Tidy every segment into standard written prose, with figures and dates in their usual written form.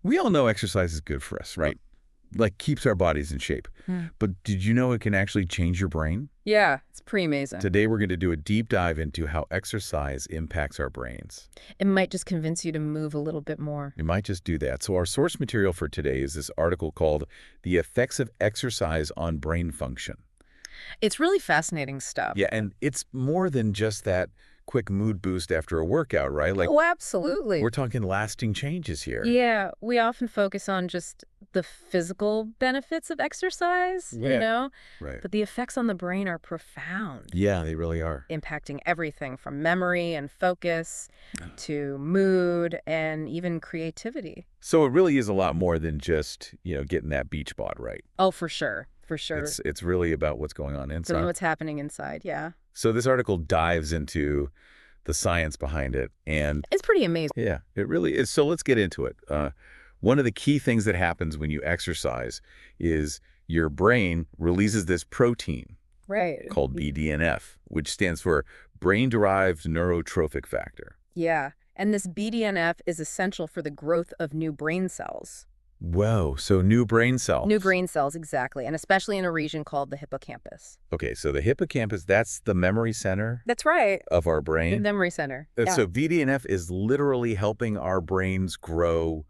We all know exercise is good for us, right? Like keeps our bodies in shape. Hmm. But did you know it can actually change your brain? Yeah, it's pretty amazing. Today we're going to do a deep dive into how exercise impacts our brains. It might just convince you to move a little bit more. It might just do that. So our source material for today is this article called The Effects of Exercise on Brain Function. It's really fascinating stuff. Yeah, and it's more than just that quick mood boost after a workout, right? Like Oh, absolutely. we're talking lasting changes here. Yeah, we often focus on just the physical benefits of exercise, Yeah. Right. but the effects on the brain are profound, Yeah, they really are. impacting everything from memory and focus to mood and even creativity. So it really is a lot more than just, getting that beach bod right. Oh, for sure. For sure. It's really about what's going on So inside. what's happening inside, yeah. So this article dives into the science behind it, and It's pretty amazing. yeah, it really is. So let's get into it. One of the key things that happens when you exercise is your brain releases this protein Right. called BDNF, which stands for brain-derived neurotrophic factor. Yeah. And this BDNF is essential for the growth of new brain cells. Whoa, so new brain cells. New brain cells, exactly, and especially in a region called the hippocampus. Okay, so the hippocampus, that's the memory center That's right. of our The brain. memory center. So BDNF is literally helping our brains grow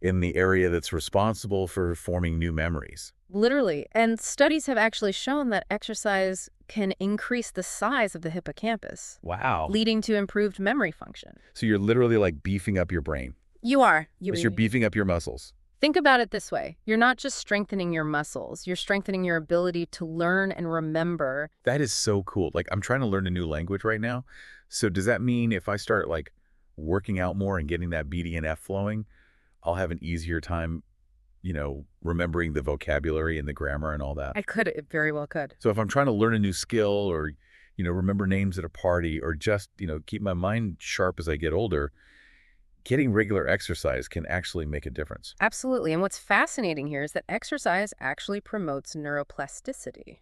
in the area that's responsible for forming new memories. Literally. And studies have actually shown that exercise can increase the size of the hippocampus, Wow. leading to improved memory function. So you're literally like beefing up your brain. You are. But you're beefing up your muscles. Think about it this way. You're not just strengthening your muscles, you're strengthening your ability to learn and remember. That is so cool. Like I'm trying to learn a new language right now. So does that mean if I start like working out more and getting that BDNF flowing, I'll have an easier time, remembering the vocabulary and the grammar and all that? It very well could. So if I'm trying to learn a new skill or, remember names at a party or just, keep my mind sharp as I get older, getting regular exercise can actually make a difference. Absolutely. And what's fascinating here is that exercise actually promotes neuroplasticity.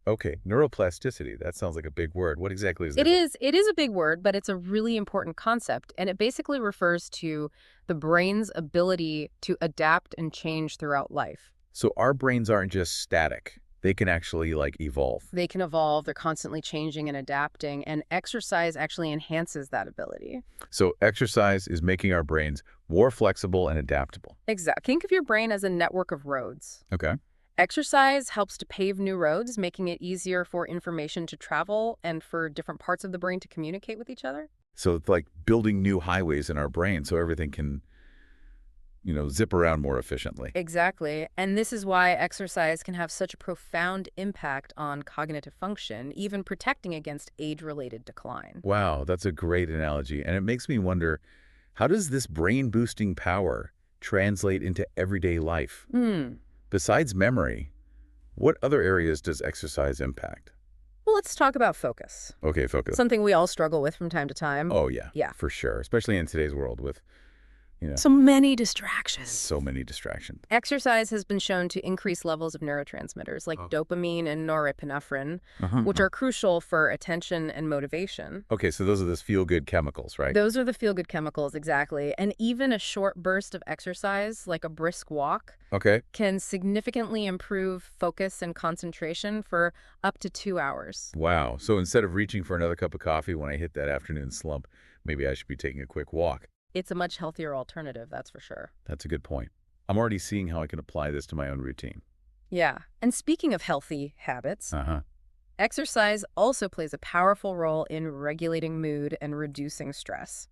Okay, neuroplasticity. That sounds like a big word. What exactly is that? It is a big word, but it's a really important concept. And it basically refers to the brain's ability to adapt and change throughout life. So our brains aren't just static. They can actually evolve. They can evolve, they're constantly changing and adapting, and exercise actually enhances that ability. So exercise is making our brains more flexible and adaptable. Exactly. Think of your brain as a network of roads. Okay. Exercise helps to pave new roads, making it easier for information to travel and for different parts of the brain to communicate with each other. So it's like building new highways in our brain so everything can, zip around more efficiently. Exactly. And this is why exercise can have such a profound impact on cognitive function, even protecting against age-related decline. Wow, that's a great analogy. And it makes me wonder, how does this brain-boosting power translate into everyday life? Besides memory, what other areas does exercise impact? Well, let's talk about focus. Okay, focus. Something we all struggle with from time to time. Oh, yeah. Yeah. For sure. Especially in today's world with, So many distractions. so many distractions. Exercise has been shown to increase levels of neurotransmitters like dopamine and norepinephrine, which are crucial for attention and motivation. Okay, so those are those feel-good chemicals, right? Those are the feel-good chemicals, exactly. And even a short burst of exercise, like a brisk walk, Okay. can significantly improve focus and concentration for up to 2 hours. Wow. So instead of reaching for another cup of coffee when I hit that afternoon slump, maybe I should be taking a quick walk. It's a much healthier alternative, that's for sure. That's a good point. I'm already seeing how I can apply this to my own routine. Yeah. And speaking of healthy habits, Uh-huh. exercise also plays a powerful role in regulating mood and reducing stress.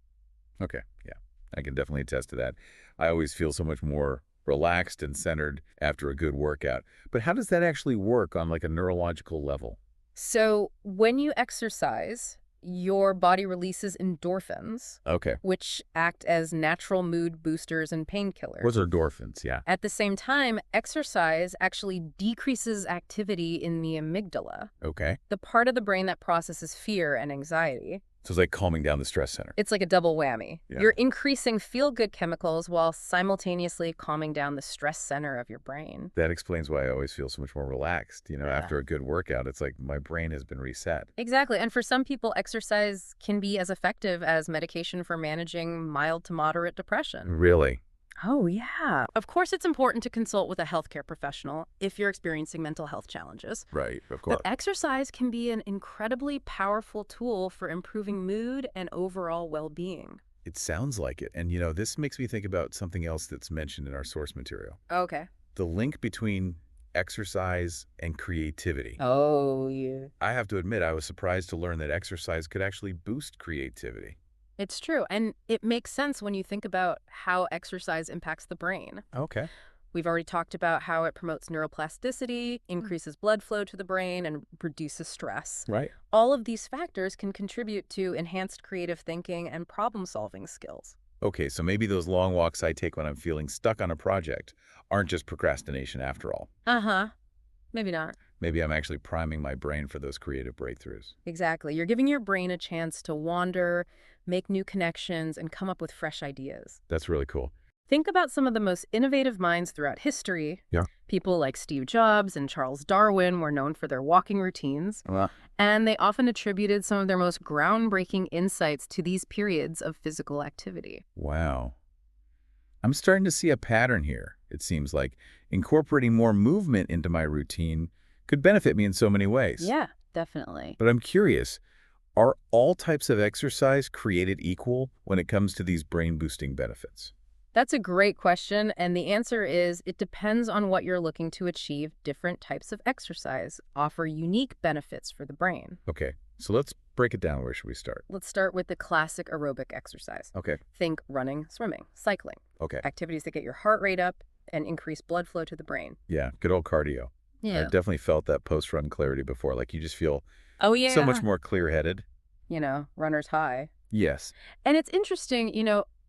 Okay, yeah. I can definitely attest to that. I always feel so much more relaxed and centered after a good workout. But how does that actually work on a neurological level? So when you exercise, your body releases endorphins, Okay. which act as natural mood boosters and painkillers. Those are endorphins, yeah. At the same time, exercise actually decreases activity in the amygdala, Okay. the part of the brain that processes fear and anxiety. So it's like calming down the stress center. It's like a double whammy. Yeah. You're increasing feel-good chemicals while simultaneously calming down the stress center of your brain. That explains why I always feel so much more relaxed. Yeah. After a good workout, it's like my brain has been reset. Exactly. And for some people, exercise can be as effective as medication for managing mild to moderate depression. Really? Oh, yeah. Of course, it's important to consult with a healthcare professional if you're experiencing mental health challenges. Right, of But course. exercise can be an incredibly powerful tool for improving mood and overall well-being. It sounds like it. And, this makes me think about something else that's mentioned in our source material. Okay. The link between exercise and creativity. Oh, yeah. I have to admit, I was surprised to learn that exercise could actually boost creativity. It's true. And it makes sense when you think about how exercise impacts the brain. Okay. We've already talked about how it promotes neuroplasticity, increases blood flow to the brain, and reduces stress. Right. All of these factors can contribute to enhanced creative thinking and problem-solving skills. Okay, so maybe those long walks I take when I'm feeling stuck on a project aren't just procrastination after all. Uh-huh. Maybe not. Maybe I'm actually priming my brain for those creative breakthroughs. Exactly. You're giving your brain a chance to wander, make new connections, and come up with fresh ideas. That's really cool. Think about some of the most innovative minds throughout history. Yeah. People like Steve Jobs and Charles Darwin were known for their walking routines, Well, and they often attributed some of their most groundbreaking insights to these periods of physical activity. wow. I'm starting to see a pattern here. It seems like incorporating more movement into my routine could benefit me in so many ways. Yeah, definitely. But I'm curious, are all types of exercise created equal when it comes to these brain-boosting benefits? That's a great question, and the answer is it depends on what you're looking to achieve. Different types of exercise offer unique benefits for the brain. Okay, so let's break it down. Where should we start? Let's start with the classic aerobic exercise. Okay, Think running, swimming, cycling, okay. activities that get your heart rate up and increase blood flow to the brain. Yeah, good old cardio. I've definitely felt that post-run clarity before. Like you just feel Oh, yeah. so much more clear-headed. Runner's high. Yes. And it's interesting,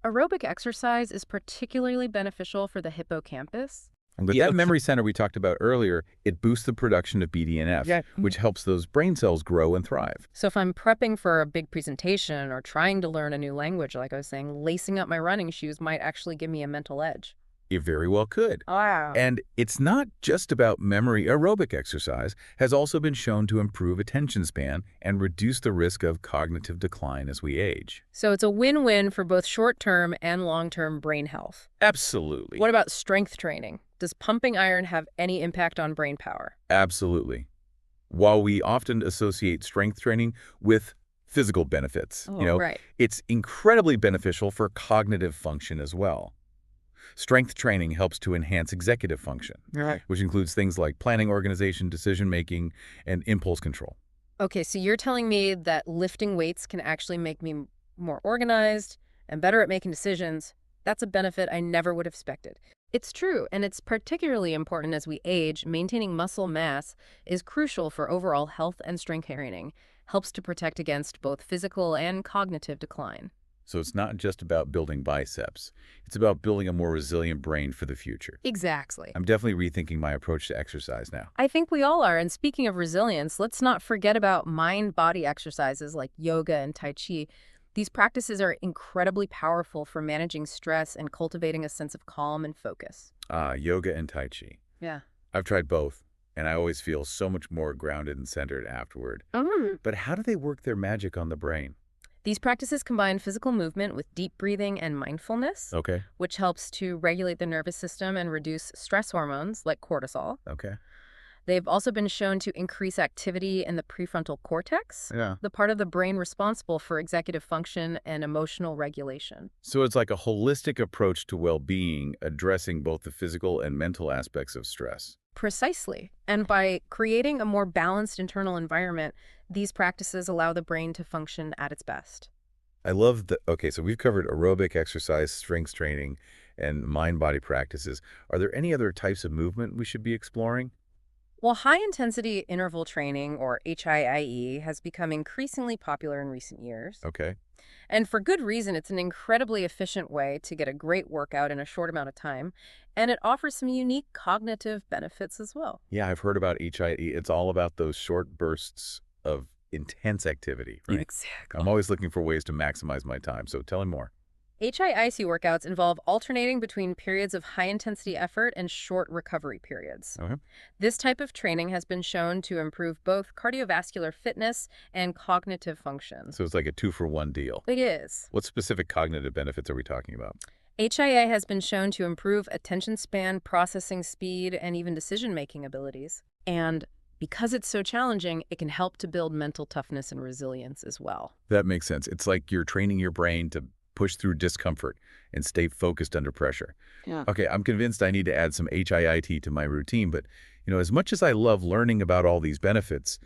aerobic exercise is particularly beneficial for the hippocampus. The memory center we talked about earlier, it boosts the production of BDNF, Yeah. which helps those brain cells grow and thrive. So if I'm prepping for a big presentation or trying to learn a new language, like I was saying, lacing up my running shoes might actually give me a mental edge. It very well could. Wow. And it's not just about memory. Aerobic exercise has also been shown to improve attention span and reduce the risk of cognitive decline as we age. So it's a win-win for both short-term and long-term brain health. Absolutely. What about strength training? Does pumping iron have any impact on brain power? Absolutely. While we often associate strength training with physical benefits, Right. it's incredibly beneficial for cognitive function as well. Strength training helps to enhance executive function, Right. which includes things like planning, organization, decision-making, and impulse control. Okay, so you're telling me that lifting weights can actually make me more organized and better at making decisions. That's a benefit I never would have expected. It's true, and it's particularly important as we age. Maintaining muscle mass is crucial for overall health and strength training, helps to protect against both physical and cognitive decline. So it's not just about building biceps. It's about building a more resilient brain for the future. Exactly. I'm definitely rethinking my approach to exercise now. I think we all are. And speaking of resilience, let's not forget about mind-body exercises like yoga and Tai Chi. These practices are incredibly powerful for managing stress and cultivating a sense of calm and focus. Yoga and Tai Chi. Yeah. I've tried both, and I always feel so much more grounded and centered afterward. But how do they work their magic on the brain? These practices combine physical movement with deep breathing and mindfulness, Okay, which helps to regulate the nervous system and reduce stress hormones like cortisol. okay. They've also been shown to increase activity in the prefrontal cortex, Yeah. the part of the brain responsible for executive function and emotional regulation. So it's like a holistic approach to well-being, addressing both the physical and mental aspects of stress. Precisely. And by creating a more balanced internal environment, these practices allow the brain to function at its best. I love the, okay, so we've covered aerobic exercise, strength training, and mind-body practices. Are there any other types of movement we should be exploring? Well, high-intensity interval training, or HIIE, has become increasingly popular in recent years. Okay. And for good reason. It's an incredibly efficient way to get a great workout in a short amount of time, and it offers some unique cognitive benefits as well. Yeah, I've heard about HIE. It's all about those short bursts of intense activity, right? Exactly. I'm always looking for ways to maximize my time, so tell me more. HIIC workouts involve alternating between periods of high-intensity effort and short recovery periods. Okay. This type of training has been shown to improve both cardiovascular fitness and cognitive function. So it's like a two-for-one deal. It is. What specific cognitive benefits are we talking about? HIA has been shown to improve attention span, processing speed, and even decision-making abilities. And because it's so challenging, it can help to build mental toughness and resilience as well. That makes sense. It's like you're training your brain to push through discomfort and stay focused under pressure. Yeah. Okay, I'm convinced I need to add some HIIT to my routine, but as much as I love learning about all these benefits,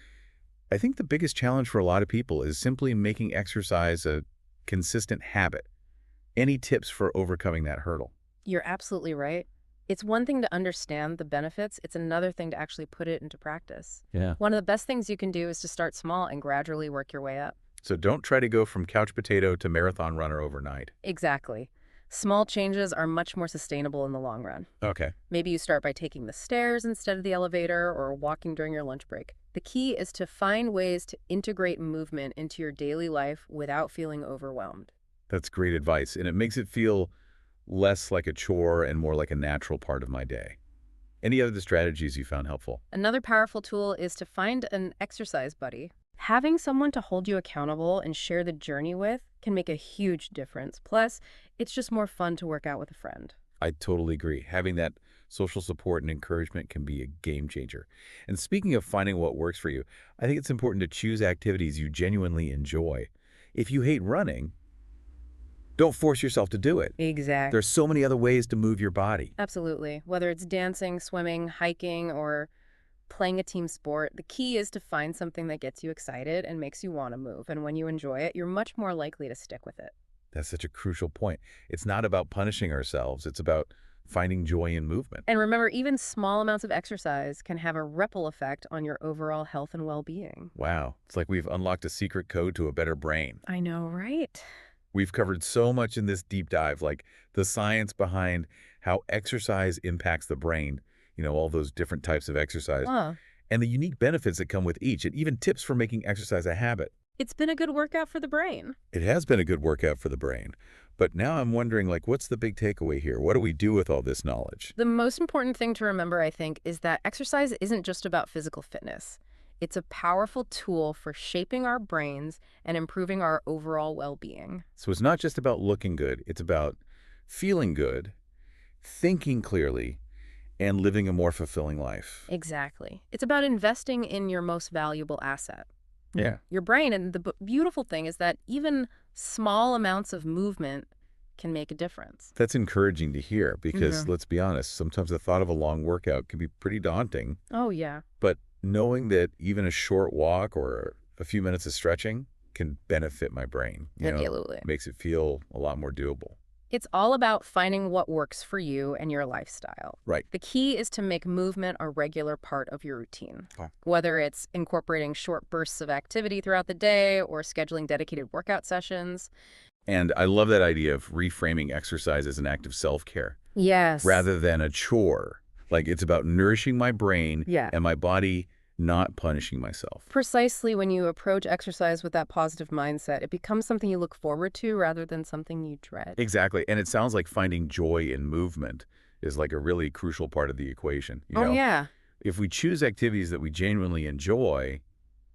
I think the biggest challenge for a lot of people is simply making exercise a consistent habit. Any tips for overcoming that hurdle? You're absolutely right. It's one thing to understand the benefits. It's another thing to actually put it into practice. Yeah. One of the best things you can do is to start small and gradually work your way up. So don't try to go from couch potato to marathon runner overnight. Exactly. Small changes are much more sustainable in the long run. Okay. Maybe you start by taking the stairs instead of the elevator or walking during your lunch break. The key is to find ways to integrate movement into your daily life without feeling overwhelmed. That's great advice, and it makes it feel less like a chore and more like a natural part of my day. Any other strategies you found helpful? Another powerful tool is to find an exercise buddy. Having someone to hold you accountable and share the journey with can make a huge difference. Plus, it's just more fun to work out with a friend. I totally agree. Having that social support and encouragement can be a game changer. And speaking of finding what works for you, I think it's important to choose activities you genuinely enjoy. If you hate running, don't force yourself to do it. Exactly. There's so many other ways to move your body. Absolutely. Whether it's dancing, swimming, hiking, or playing a team sport, the key is to find something that gets you excited and makes you want to move. And when you enjoy it, you're much more likely to stick with it. That's such a crucial point. It's not about punishing ourselves. It's about finding joy in movement. And remember, even small amounts of exercise can have a ripple effect on your overall health and well-being. Wow. It's like we've unlocked a secret code to a better brain. I know, right? We've covered so much in this deep dive, like the science behind how exercise impacts the brain, all those different types of exercise, and the unique benefits that come with each, and even tips for making exercise a habit. It's been a good workout for the brain. It has been a good workout for the brain. But now I'm wondering, what's the big takeaway here? What do we do with all this knowledge? The most important thing to remember, I think, is that exercise isn't just about physical fitness. It's a powerful tool for shaping our brains and improving our overall well-being. So it's not just about looking good. It's about feeling good, thinking clearly, and living a more fulfilling life. Exactly. It's about investing in your most valuable asset, Yeah. your brain. And the beautiful thing is that even small amounts of movement can make a difference. That's encouraging to hear because, let's be honest, sometimes the thought of a long workout can be pretty daunting. Oh, yeah. But knowing that even a short walk or a few minutes of stretching can benefit my brain, Absolutely. makes it feel a lot more doable. It's all about finding what works for you and your lifestyle. Right. The key is to make movement a regular part of your routine. Oh. Whether it's incorporating short bursts of activity throughout the day or scheduling dedicated workout sessions. And I love that idea of reframing exercise as an act of self-care Yes. rather than a chore. It's about nourishing my brain and my body, not punishing myself. Precisely, when you approach exercise with that positive mindset, it becomes something you look forward to rather than something you dread. Exactly. And it sounds like finding joy in movement is a really crucial part of the equation. Yeah. If we choose activities that we genuinely enjoy,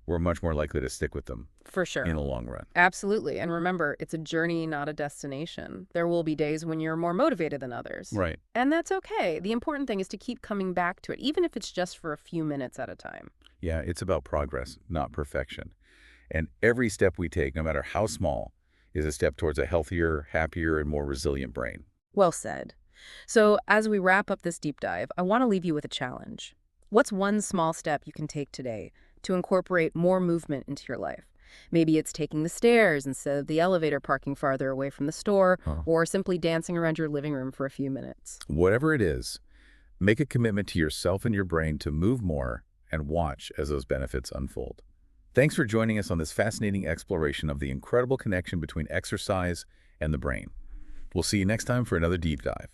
we're much more likely to stick with them For sure. in the long run. Absolutely. And remember, it's a journey, not a destination. There will be days when you're more motivated than others. Right. And that's okay. The important thing is to keep coming back to it, even if it's just for a few minutes at a time. Yeah, it's about progress, not perfection. And every step we take, no matter how small, is a step towards a healthier, happier, and more resilient brain. Well said. So as we wrap up this deep dive, I want to leave you with a challenge. What's one small step you can take today to incorporate more movement into your life? Maybe it's taking the stairs instead of the elevator, parking farther away from the store, or simply dancing around your living room for a few minutes. Whatever it is, make a commitment to yourself and your brain to move more and watch as those benefits unfold. Thanks for joining us on this fascinating exploration of the incredible connection between exercise and the brain. We'll see you next time for another deep dive.